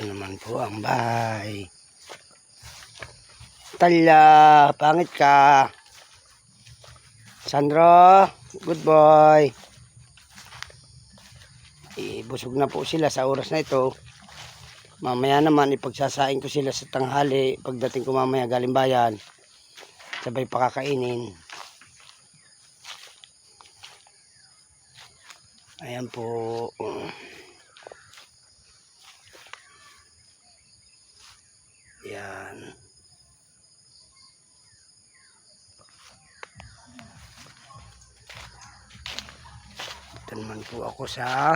Ito naman po ang bahay. Talya, pangit ka. Sandro, good boy. Busog na po sila sa oras na ito. Mamaya naman ipagsasain ko sila sa tanghali. Pagdating ko mamaya galing bayan, sabay pakakainin. Ayan po. Yan. Ito naman po ako sa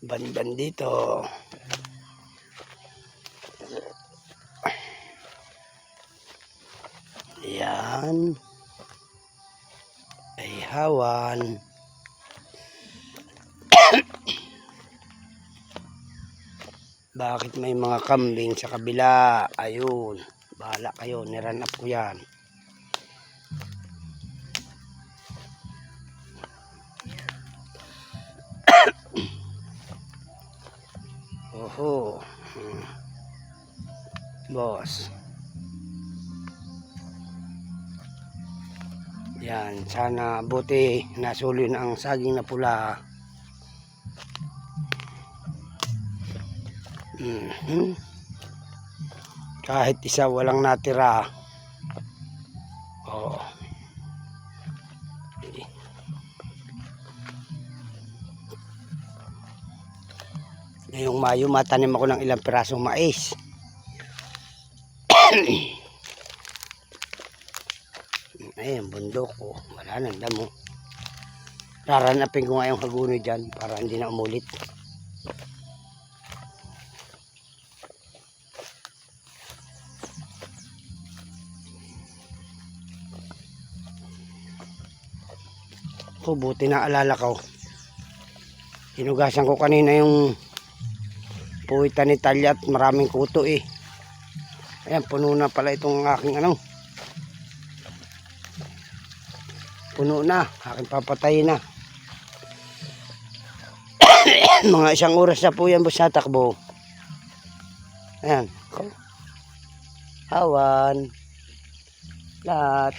banban dito. Yan. Ay hawan. Bakit may mga kambing sa kabila? Ayun. Bahala kayo. Niran up ko yan. Oho. Boss. Yan. Sana buti nasuloy na ang saging na pula. Kahit isa walang natira. Oh. Ngayong Mayo matanim ako ng ilang pirasong mais. Ayun, bundok ko. Wala nang damo. Raranapin ko nga yung hagunoy dyan para hindi na umulit. Buti na alala ko. Hinugasan ko kanina yung puwitan ni Talya at maraming kuto eh. Ayan, puno na pala itong aking ano. Puno na. Aking papatayin na. Mga isang oras na po yan boss na takbo. Ayan. Hawan. Lahat.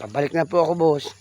Babalik na po ako boss.